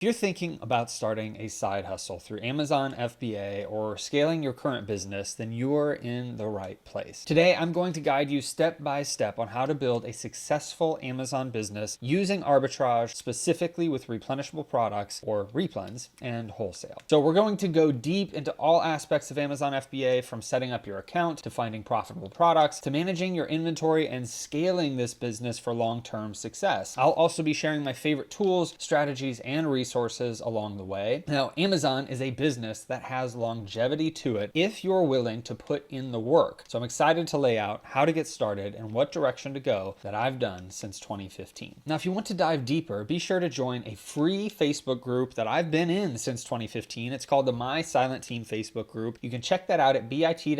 If you're thinking about starting a side hustle through Amazon FBA or scaling your current business, then you're in the right place. Today, I'm going to guide you step by step on how to build a successful Amazon business using arbitrage, specifically with replenishable products or Replens and wholesale. So we're going to go deep into all aspects of Amazon FBA, from setting up your account to finding profitable products to managing your inventory and scaling this business for long-term success. I'll also be sharing my favorite tools, strategies, and resources along the way. Now, Amazon is a business that has longevity to it if you're willing to put in the work. So I'm excited to lay out how to get started and what direction to go that I've done since 2015. Now, if you want to dive deeper, be sure to join a free Facebook group that I've been in since 2015. It's called the My Silent Team Facebook group. You can check that out at bit.ly/MST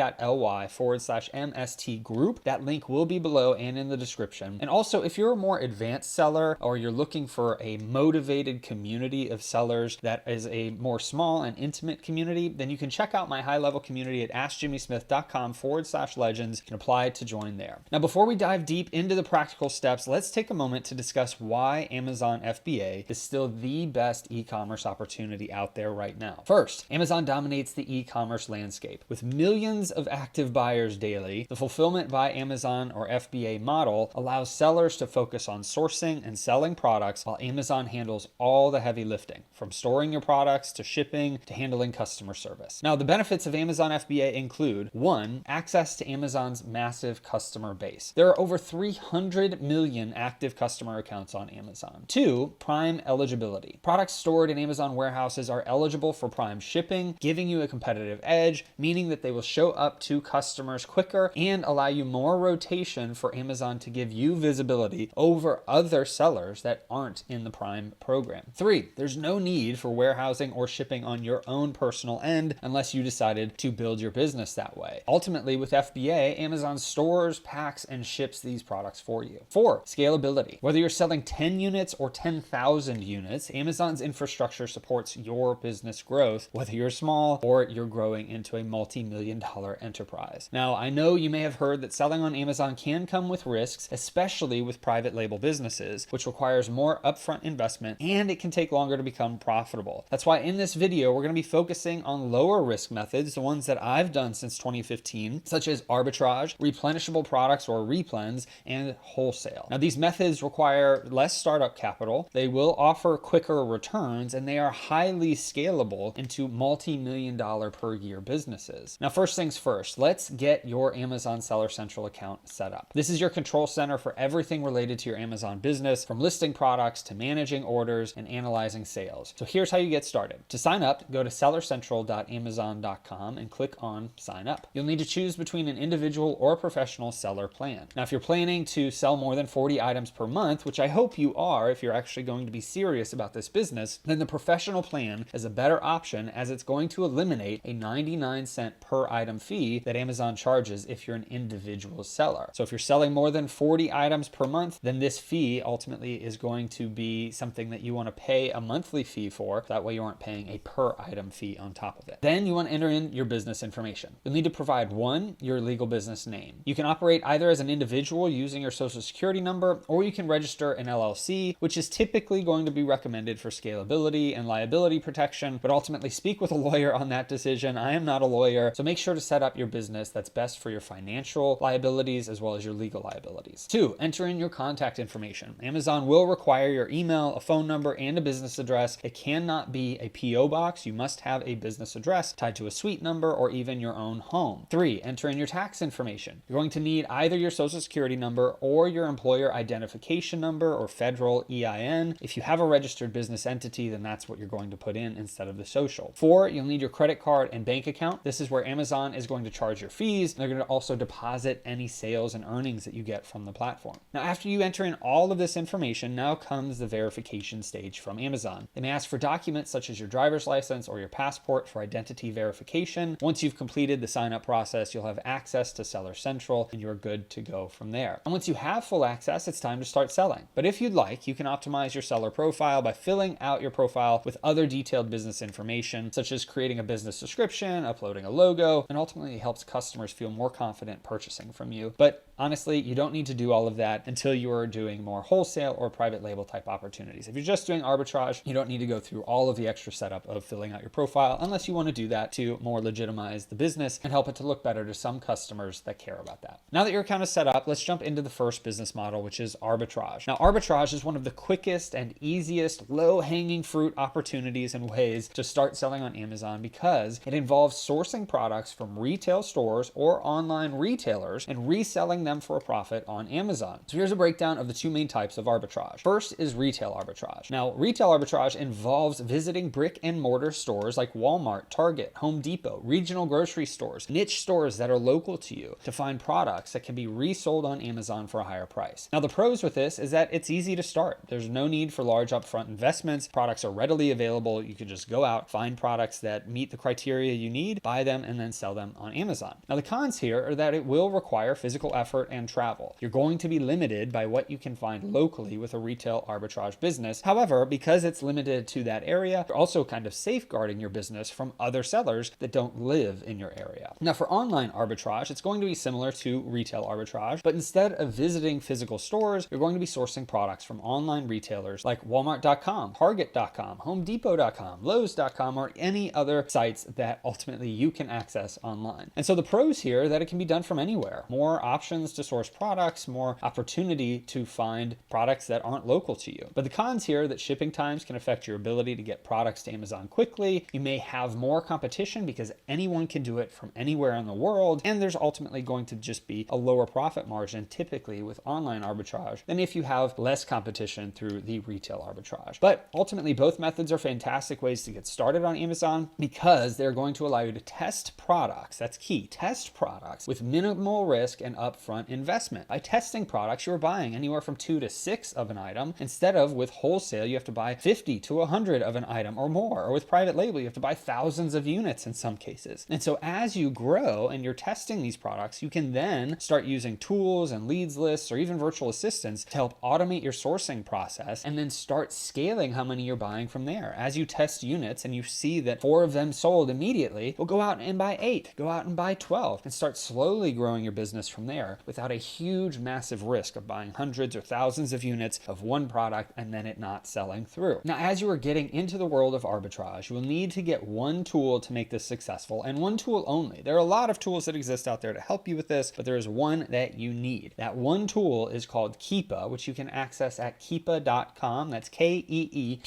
group. That link will be below and in the description. And also, if you're a more advanced seller or you're looking for a motivated community of sellers that is a more small and intimate community, then you can check out my high-level community at askjimmysmith.com/legends. You can apply to join there. Now, before we dive deep into the practical steps, let's take a moment to discuss why Amazon FBA is still the best e-commerce opportunity out there right now. First, Amazon dominates the e-commerce landscape. With millions of active buyers daily, the Fulfillment by Amazon or FBA model allows sellers to focus on sourcing and selling products while Amazon handles all the heavy lifting, from storing your products to shipping to handling customer service. Now, the benefits of Amazon FBA include: 1, access to Amazon's massive customer base. There are over 300 million active customer accounts on Amazon. 2, Prime eligibility. Products stored in Amazon warehouses are eligible for Prime shipping, giving you a competitive edge, meaning that they will show up to customers quicker and allow you more rotation for Amazon to give you visibility over other sellers that aren't in the Prime program. 3, there's no need for warehousing or shipping on your own personal end unless you decided to build your business that way. Ultimately, with FBA, Amazon stores, packs, and ships these products for you. 4, scalability. Whether you're selling 10 units or 10,000 units, Amazon's infrastructure supports your business growth, whether you're small or you're growing into a multi-million-dollar enterprise. Now, I know you may have heard that selling on Amazon can come with risks, especially with private label businesses, which requires more upfront investment, and it can take longer to become profitable. That's why in this video, we're going to be focusing on lower risk methods, the ones that I've done since 2015, such as arbitrage, replenishable products or Replens, and wholesale. Now, these methods require less startup capital, they will offer quicker returns, and they are highly scalable into multi-million-dollar per year businesses. Now, first things first, let's get your Amazon Seller Central account set up. This is your control center for everything related to your Amazon business, from listing products to managing orders and analyzing sales. So here's how you get started. To sign up, go to sellercentral.amazon.com and click on sign up. You'll need to choose between an individual or professional seller plan. Now, if you're planning to sell more than 40 items per month, which I hope you are if you're actually going to be serious about this business, then the professional plan is a better option, as it's going to eliminate a 99-cent per item fee that Amazon charges if you're an individual seller. So if you're selling more than 40 items per month, then this fee ultimately is going to be something that you want to pay a monthly fee for. That way you aren't paying a per item fee on top of it. Then you want to enter in your business information. You'll need to provide 1, your legal business name. You can operate either as an individual using your social security number, or you can register an LLC, which is typically going to be recommended for scalability and liability protection, but ultimately speak with a lawyer on that decision. I am not a lawyer, so make sure to set up your business that's best for your financial liabilities as well as your legal liabilities. 2, enter in your contact information. Amazon will require your email, a phone number, and a business address. It cannot be a PO box. You must have a business address tied to a suite number or even your own home. 3, enter in your tax information. You're going to need either your social security number or your employer identification number or federal EIN. If you have a registered business entity, then that's what you're going to put in instead of the social. 4, you'll need your credit card and bank account. This is where Amazon is going to charge your fees. They're going to also deposit any sales and earnings that you get from the platform. Now, after you enter in all of this information, now comes the verification stage from Amazon. They may ask for documents such as your driver's license or your passport for identity verification. Once you've completed the sign-up process, you'll have access to Seller Central and you're good to go from there. And once you have full access, it's time to start selling. But if you'd like, you can optimize your seller profile by filling out your profile with other detailed business information, such as creating a business description, uploading a logo, and ultimately it helps customers feel more confident purchasing from you. But honestly, you don't need to do all of that until you are doing more wholesale or private label type opportunities. If you're just doing arbitrage, arbitrage. You don't need to go through all of the extra setup of filling out your profile unless you want to do that to more legitimize the business and help it to look better to some customers that care about that. Now that your account is set up, let's jump into the first business model, which is arbitrage. Now, arbitrage is one of the quickest and easiest low-hanging fruit opportunities and ways to start selling on Amazon because it involves sourcing products from retail stores or online retailers and reselling them for a profit on Amazon. So here's a breakdown of the two main types of arbitrage. First is retail arbitrage. Now, retail arbitrage involves visiting brick and mortar stores like Walmart, Target, Home Depot, regional grocery stores, niche stores that are local to you to find products that can be resold on Amazon for a higher price. Now, the pros with this is that it's easy to start. There's no need for large upfront investments. Products are readily available. You can just go out, find products that meet the criteria you need, buy them, and then sell them on Amazon. Now, the cons here are that it will require physical effort and travel. You're going to be limited by what you can find locally with a retail arbitrage business. However, because it's limited to that area, you're also kind of safeguarding your business from other sellers that don't live in your area. Now, for online arbitrage, it's going to be similar to retail arbitrage, but instead of visiting physical stores, you're going to be sourcing products from online retailers like Walmart.com, Target.com, HomeDepot.com, Lowe's.com, or any other sites that ultimately you can access online. And so the pros here are that it can be done from anywhere. More options to source products, more opportunity to find products that aren't local to you. But the cons here are that shipping times can affect your ability to get products to Amazon quickly. You may have more competition because anyone can do it from anywhere in the world. And there's ultimately going to just be a lower profit margin typically with online arbitrage than if you have less competition through the retail arbitrage. But ultimately, both methods are fantastic ways to get started on Amazon because they're going to allow you to test products. That's key. Test products with minimal risk and upfront investment. By testing products, you're buying anywhere from 2 to 6 of an item. Instead of with wholesale, you have to buy 50 to 100 of an item or more. Or with private label, you have to buy thousands of units in some cases. And so as you grow and you're testing these products, you can then start using tools and leads lists or even virtual assistants to help automate your sourcing process and then start scaling how many you're buying from there. As you test units and you see that 4 of them sold immediately, well, go out and buy 8, go out and buy 12 and start slowly growing your business from there without a huge, massive risk of buying hundreds or thousands of units of one product and then it not selling through. Now, as you are getting into the world of arbitrage, you will need to get one tool to make this successful and one tool only. There are a lot of tools that exist out there to help you with this, but there is one that you need. That one tool is called Keepa, which you can access at Keepa.com. That's Keepa.com.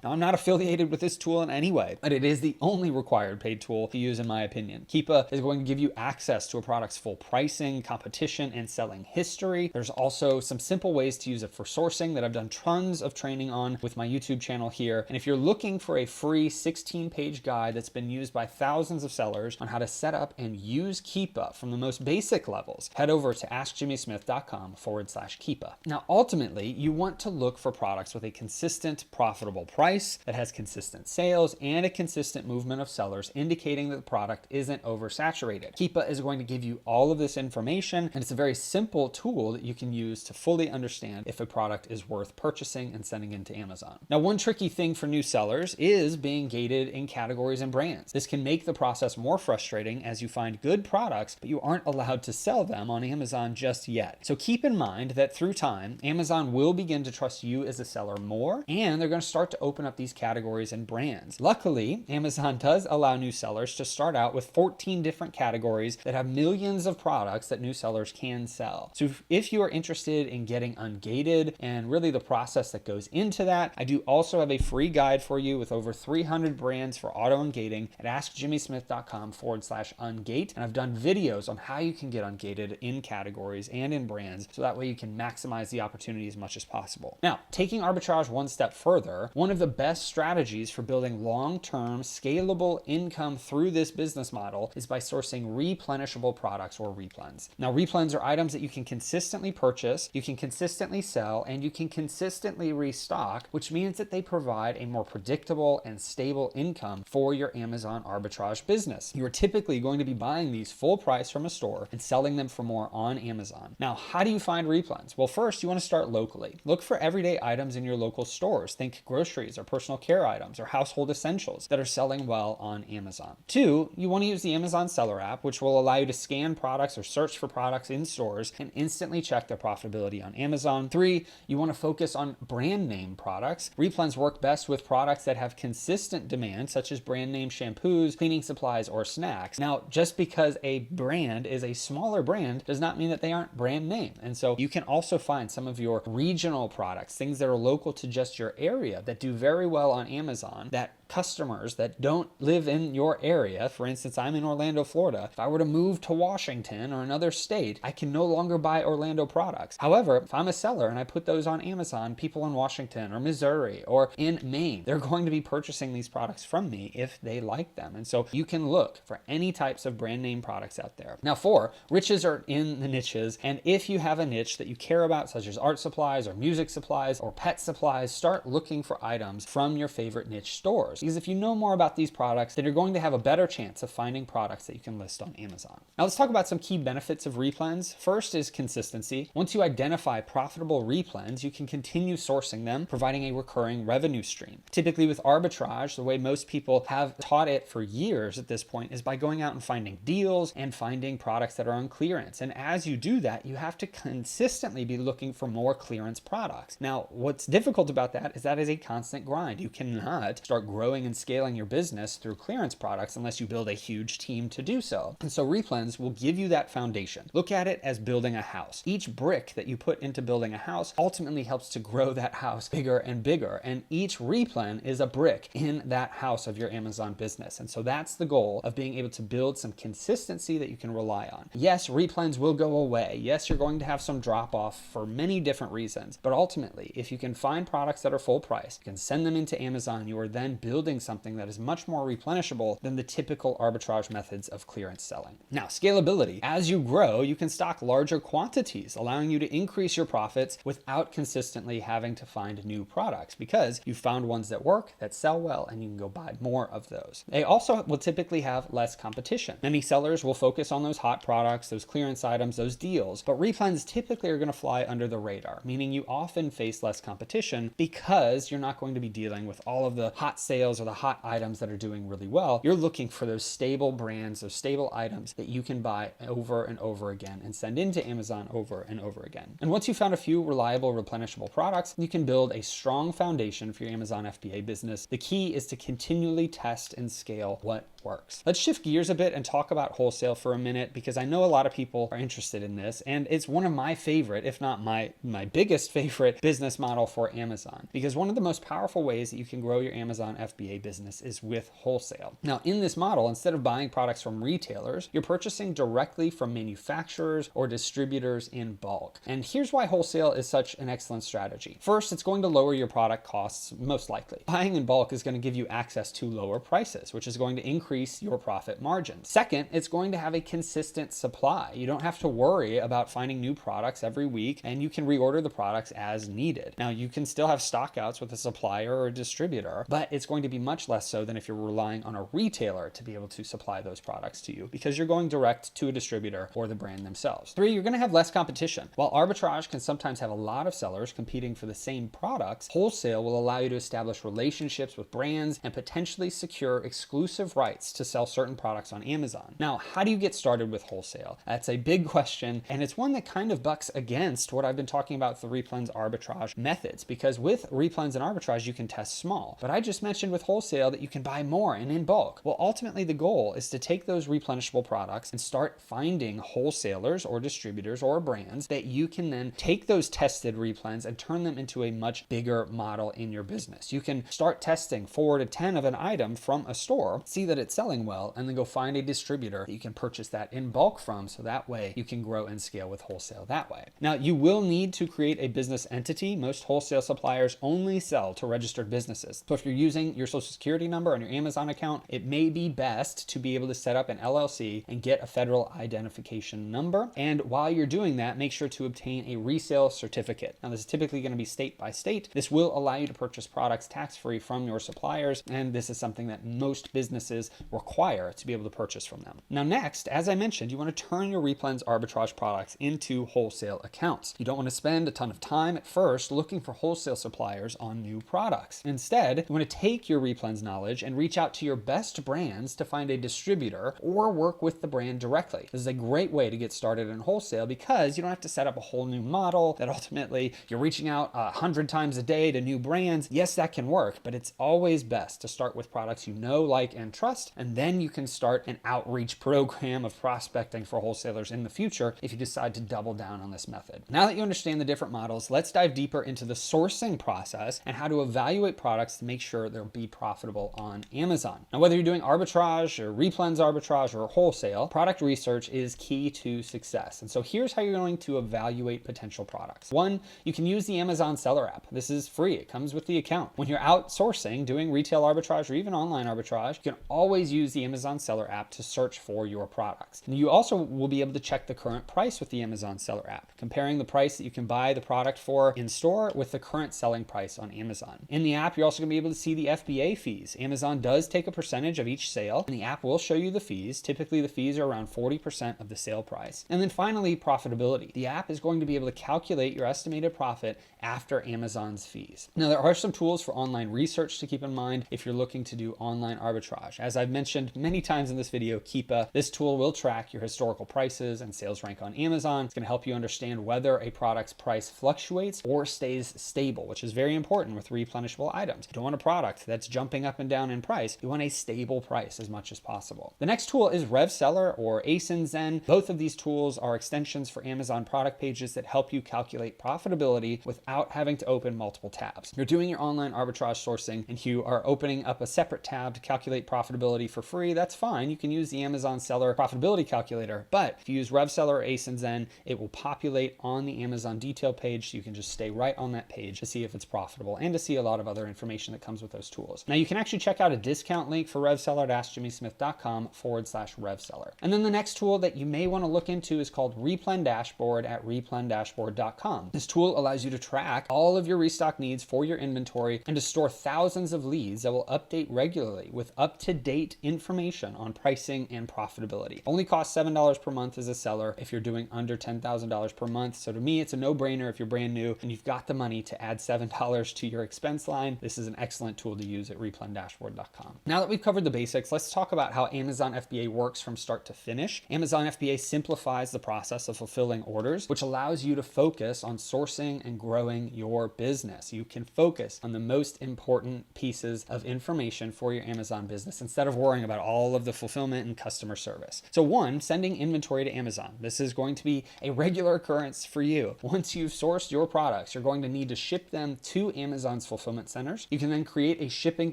Now, I'm not affiliated with this tool in any way, but it is the only required paid tool to use in my opinion. Keepa is going to give you access to a product's full pricing, competition, and selling history. There's also some simple ways to use it for sourcing that I've done tons of training on with my YouTube channel here. And if you're looking for a free 16-page guide that's been used by thousands of sellers on how to set up and use Keepa from the most basic levels, head over to askjimmysmith.com/Keepa. Now, ultimately, you want to look for products with a consistent, profitable price that has consistent sales and a consistent movement of sellers, indicating that the product isn't oversaturated. Keepa is going to give you all of this information, and it's a very simple tool that you can use to fully understand if a product is worth purchasing and sending into Amazon. Now, one tricky thing for new sellers is being gated in categories and brands. This can make the process more frustrating as you find good products, but you aren't allowed to sell them on Amazon just yet. So keep in mind that through time, Amazon will begin to trust you as a seller more, and they're going to start to open up these categories and brands. Luckily, Amazon does allow new sellers to start out with 14 different categories that have millions of products that new sellers can sell. So if you are interested in getting ungated and really the process that goes into that, I do also have a free guide for you with over 300 brands for auto ungating at askjimmysmith.com/ungate. And I've done videos on how you can get ungated in categories and in brands, so that way you can maximize the opportunity as much as possible. Now, taking arbitrage one step further, one of the best strategies for building long-term scalable income through this business model is by sourcing replenishable products or replens. Now, replens are items that you can consistently purchase, you can consistently sell, and you can consistently restock, which means that they provide a more predictable and stable income for your Amazon arbitrage business. You are typically going to be buying these full price from a store and selling them for more on Amazon. Now, how do you find replens? Well, first, you want to start locally. Look for everyday items in your local stores. Think groceries or personal care items or household essentials that are selling well on Amazon. 2, you want to use the Amazon Seller app, which will allow you to scan products or search for products in stores and instantly check their profitability on Amazon. 3, you want to focus on brand name products. Replens work best with products that have consistent demand, such as brand name shampoos, cleaning supplies, or snacks. Now, just because a brand is a smaller brand does not mean that they aren't brand name. And so you can also find some of your regional products, things that are local to just your area, that do very well on Amazon, that customers that don't live in your area, for instance, I'm in Orlando, Florida. If I were to move to Washington or another state, I can no longer buy Orlando products. However, if I'm a seller and I put those on Amazon, people in Washington or Missouri or in Maine, they're going to be purchasing these products from me if they like them. And so you can look for any types of brand name products out there. Now, 4, riches are in the niches. And if you have a niche that you care about, such as art supplies or music supplies or pet supplies, start looking for items from your favorite niche stores. Because if you know more about these products, then you're going to have a better chance of finding products that you can list on Amazon. Now let's talk about some key benefits of Replens. First is consistency. Once you identify profitable Replens, you can continue sourcing them, providing a recurring revenue stream. Typically with arbitrage, the way most people have taught it for years at this point is by going out and finding deals and finding products that are on clearance. And as you do that, you have to consistently be looking for more clearance products. Now, what's difficult about that is a constant grind. You cannot start growing and scaling your business through clearance products unless you build a huge team to do so. And so Replens will give you that foundation. Look at it as building a house. Each brick that you put into building a house ultimately helps to grow that house bigger and bigger. And each replen is a brick in that house of your Amazon business. And so that's the goal of being able to build some consistency that you can rely on. Yes, Replens will go away. Yes, you're going to have some drop off for many different reasons. But ultimately, if you can find products that are full price, you can send them into Amazon, you are then building something that is much more replenishable than the typical arbitrage methods of clearance selling. Now, scalability. As you grow, you can stock larger quantities, allowing you to increase your profits without consistently having to find new products because you found ones that work, that sell well, and you can go buy more of those. They also will typically have less competition. Many sellers will focus on those hot products, those clearance items, those deals, but Replens typically are going to fly under the radar, meaning you often face less competition because you're not going to be dealing with all of the hot sales or the hot items that are doing really well. You're looking for those stable brands, those stable items that you can buy over and over again and send into Amazon over and over again. And once you found a few reliable replenishable products, you can build a strong foundation for your Amazon FBA business. The key is to continually test and scale what works. Let's shift gears a bit and talk about wholesale for a minute because I know a lot of people are interested in this and it's one of my favorite, if not my biggest favorite business model for Amazon because one of the most powerful ways that you can grow your Amazon FBA business is with wholesale. Now in this model, instead of buying products from retailers, you're purchasing directly from manufacturers or distributors in bulk. And here's why wholesale is such an excellent strategy. First, it's going to lower your product costs most likely. Buying in bulk is going to give you access to lower prices, which is going to increase your profit margins. Second, it's going to have a consistent supply. You don't have to worry about finding new products every week and you can reorder the products as needed. Now you can still have stockouts with a supplier or a distributor, but it's going to be much less so than if you're relying on a retailer to be able to supply those products to you because you're going direct to a distributor or the brand themselves. 3, you're going to have less competition. While arbitrage can sometimes have a lot of sellers competing for the same products, wholesale will allow you to establish relationships with brands and potentially secure exclusive rights to sell certain products on Amazon. Now, how do you get started with wholesale? That's a big question, and it's one that kind of bucks against what I've been talking about the Replens arbitrage methods, because with Replens and arbitrage, you can test small. But I just mentioned with wholesale that you can buy more and in bulk. Well, ultimately, the goal is to take those replenishable products and start finding wholesalers or distributors or brands that you can then take those tested Replens and turn them into a much bigger model in your business. You can start testing 4 to 10 of an item from a store, see that it's selling well, and then go find a distributor that you can purchase that in bulk from, so that way you can grow and scale with wholesale that way. Now, you will need to create a business entity. Most wholesale suppliers only sell to registered businesses. So if you're using your social security number on your Amazon account, it may be best to be able to set up an LLC and get a federal identification number. And while you're doing that, make sure to obtain a resale certificate. Now, this is typically going to be state by state. This will allow you to purchase products tax-free from your suppliers, and this is something that most businesses require to be able to purchase from them. Now next, as I mentioned, you want to turn your Replens arbitrage products into wholesale accounts. You don't want to spend a ton of time at first looking for wholesale suppliers on new products. Instead, you want to take your Replens knowledge and reach out to your best brands to find a distributor or work with the brand directly. This is a great way to get started in wholesale because you don't have to set up a whole new model that ultimately you're reaching out 100 times a day to new brands. Yes, that can work, but it's always best to start with products you know, like, and trust, and then you can start an outreach program of prospecting for wholesalers in the future if you decide to double down on this method. Now that you understand the different models, let's dive deeper into the sourcing process and how to evaluate products to make sure they'll be profitable on Amazon. Now, whether you're doing arbitrage or Replens arbitrage or wholesale, product research is key to success. And so here's how you're going to evaluate potential products. One, you can use the Amazon seller app. This is free. It comes with the account. When you're outsourcing, doing retail arbitrage or even online arbitrage, you can always use the Amazon seller app to search for your products. And you also will be able to check the current price with the Amazon seller app, comparing the price that you can buy the product for in store with the current selling price on Amazon. In the app, you're also going to be able to see the FBA fees. Amazon does take a percentage of each sale, and the app will show you the fees. Typically, the fees are around 40% of the sale price. And then finally, profitability. The app is going to be able to calculate your estimated profit after Amazon's fees. Now, there are some tools for online research to keep in mind if you're looking to do online arbitrage. As I've mentioned many times in this video, Keepa, this tool will track your historical prices and sales rank on Amazon. It's going to help you understand whether a product's price fluctuates or stays stable, which is very important with replenishable items. You don't want a product that's jumping up and down in price. You want a stable price as much as possible. The next tool is RevSeller or ASIN. Both of these tools are extensions for Amazon product pages that help you calculate profitability without having to open multiple tabs. You're doing your online arbitrage sourcing and you are opening up a separate tab to calculate profitability for free. That's fine. You can use the Amazon seller profitability calculator, but if you use RevSeller or ASIN, it will populate on the Amazon detail page, so you can just stay right on that page to see if it's profitable and to see a lot of other information that comes with those tools. Now, you can actually check out a discount link for RevSeller at askjimmysmith.com/RevSeller. And then the next tool that you may want to look into is called Replen Dashboard at replendashboard.com. This tool allows you to track all of your restock needs for your inventory and to store thousands of leads that will update regularly with up-to-date information on pricing and profitability. Only costs $7 per month as a seller if you're doing under $10,000 per month. So to me, it's a no-brainer if you're brand new and you've got the money to add $7 to your expense line. This is an excellent tool to use at replendashboard.com. Now that we've covered the basics, let's talk about how Amazon FBA works from start to finish. Amazon FBA simplifies the process of fulfilling orders, which allows you to focus on sourcing and growing your business. You can focus on the most important pieces of information for your Amazon business instead of worrying about all of the fulfillment and customer service. So one, sending inventory to Amazon. This is going to be a regular occurrence for you. Once you've sourced your products, you're going to need to ship them to Amazon's fulfillment centers. You can then create a shipping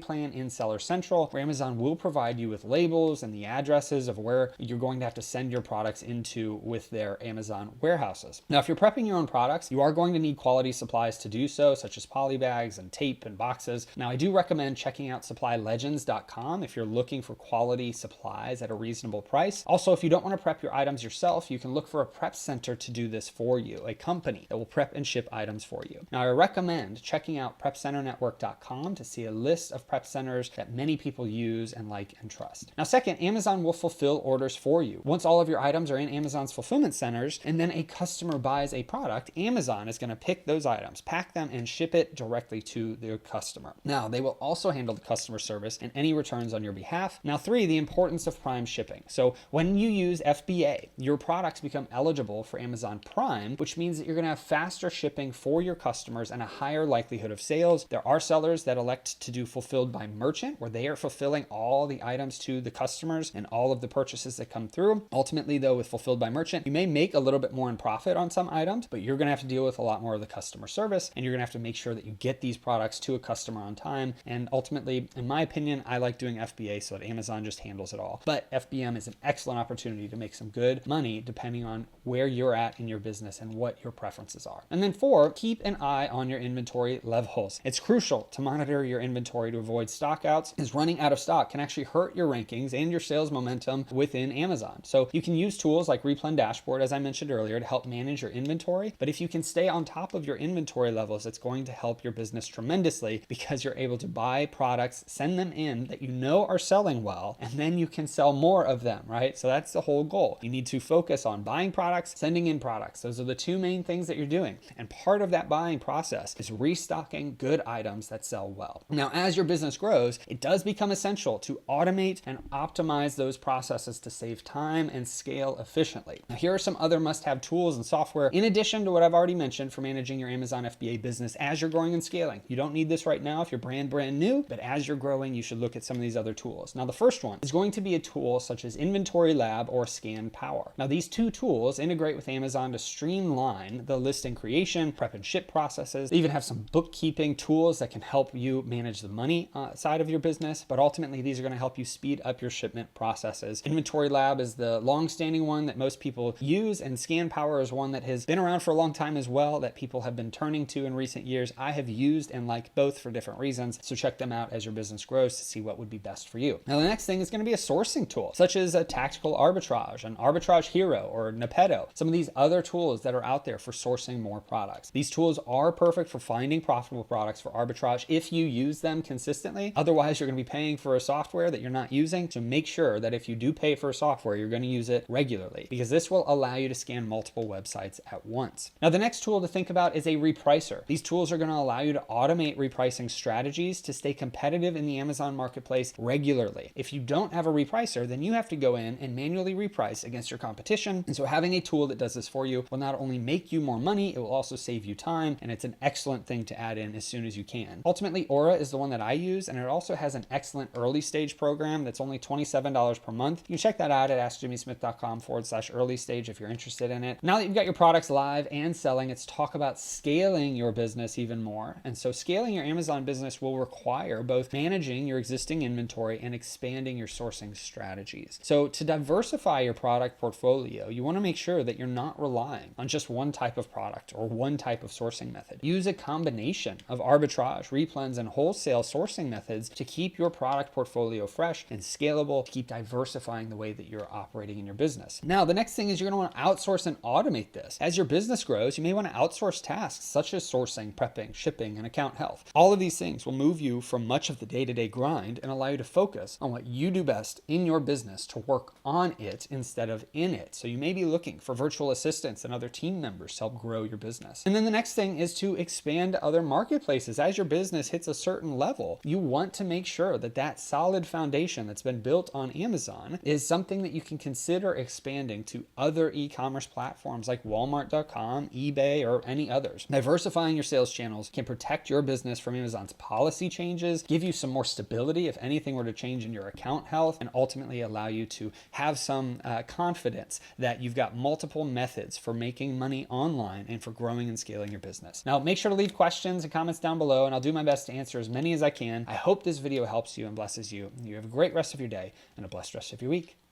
plan in Seller Central, where Amazon will provide you with labels and the addresses of where you're going to have to send your products into with their Amazon warehouses. Now, if you're prepping your own products, you are going to need quality supplies to do so, such as poly bags and tape and boxes. Now, I do recommend checking out supplylegends.com if you're looking for quality supplies at a reasonable price. Also, if you don't want to prep your items yourself, you can look for a prep center to do this for you, a company that will prep and ship items for you. Now, I recommend checking out prepcenternetwork.com to see a list of prep centers that many people use and like and trust. Now, second, Amazon will fulfill orders for you. Once all of your items are in Amazon's fulfillment centers and then a customer buys a product, Amazon is going to pick those items, pack them, and ship it directly to their customer. Now, they will also handle the customer service and any returns on your behalf. Now, three, the importance of Prime shipping. So when you use FBA, your products become eligible for Amazon Prime, which means that you're going to have faster shipping for your customers and a higher likelihood of sales. There are sellers that elect to do fulfilled by merchant, where they are fulfilling all the items to the customers and all of the purchases that come through. Ultimately, though, with fulfilled by merchant, you may make a little bit more in profit on some items, but you're going to have to deal with a lot more of the customer service, and you're going to have to make sure that you get these products to a customer on time. And ultimately, in my opinion, I like doing FBA so that Amazon just handles it all. But FBM is an excellent opportunity to make some good money depending on where you're at in your business and what your preferences are. And then four, keep an eye on your inventory levels. It's crucial to monitor your inventory to avoid stockouts, as running out of stock can actually hurt your rankings and your sales momentum within Amazon. So you can use tools like Replen Dashboard, as I mentioned earlier, to help manage your inventory. But if you can stay on top of your inventory levels, it's going to help your business tremendously, because you're able to buy products, send them in that you know are selling well, and then you can sell more of them, right? So that's the whole goal. You need to focus on buying products, sending in products. Those are the two main things that you're doing. And part of that buying process is restocking good items that sell well. Now, as as your business grows, it does become essential to automate and optimize those processes to save time and scale efficiently. Now, here are some other must-have tools and software in addition to what I've already mentioned for managing your Amazon FBA business as you're growing and scaling. You don't need this right now if you're brand new, but as you're growing, you should look at some of these other tools. Now, the first one is going to be a tool such as Inventory Lab or Scan Power. Now, these two tools integrate with Amazon to streamline the listing creation, prep and ship processes. They even have some bookkeeping tools that can help you manage the money side of your business, but ultimately these are going to help you speed up your shipment processes. Inventory Lab is the long-standing one that most people use, and Scan Power is one that has been around for a long time as well that people have been turning to in recent years. I have used and like both for different reasons, so check them out as your business grows to see what would be best for you. Now, the next thing is going to be a sourcing tool, such as a Tactical Arbitrage, an Arbitrage Hero, or Nepedo, some of these other tools that are out there for sourcing more products. These tools are perfect for finding profitable products for arbitrage if you use them consistently. Otherwise, you're going to be paying for a software that you're not using. So make sure that if you do pay for a software, you're going to use it regularly, because this will allow you to scan multiple websites at once. Now, the next tool to think about is a repricer. These tools are going to allow you to automate repricing strategies to stay competitive in the Amazon marketplace regularly. If you don't have a repricer, then you have to go in and manually reprice against your competition. And so having a tool that does this for you will not only make you more money, it will also save you time, and it's an excellent thing to add in as soon as you can. Ultimately, Aura is the one that I use, and it also has an excellent early stage program that's only $27 per month. You can check that out at askjimmysmith.com/early stage if you're interested in it. Now that you've got your products live and selling, let's talk about scaling your business even more. And so scaling your Amazon business will require both managing your existing inventory and expanding your sourcing strategies. So to diversify your product portfolio, you want to make sure that you're not relying on just one type of product or one type of sourcing method. Use a combination of arbitrage, replens, and wholesale sourcing methods to keep your product portfolio fresh and scalable, to keep diversifying the way that you're operating in your business. Now, the next thing is you're going to want to outsource and automate this. As your business grows, you may want to outsource tasks such as sourcing, prepping, shipping, and account health. All of these things will move you from much of the day-to-day grind and allow you to focus on what you do best in your business to work on it instead of in it. So you may be looking for virtual assistants and other team members to help grow your business. And then the next thing is to expand to other marketplaces. As your business hits a certain level, you want to make sure that that solid foundation that's been built on Amazon is something that you can consider expanding to other e-commerce platforms like Walmart.com, eBay, or any others. Diversifying your sales channels can protect your business from Amazon's policy changes, give you some more stability if anything were to change in your account health, and ultimately allow you to have some confidence that you've got multiple methods for making money online and for growing and scaling your business. Now, make sure to leave questions and comments down below, and I'll do my best to answer as many as I can. I hope this video helps you and blesses you. You have a great rest of your day and a blessed rest of your week.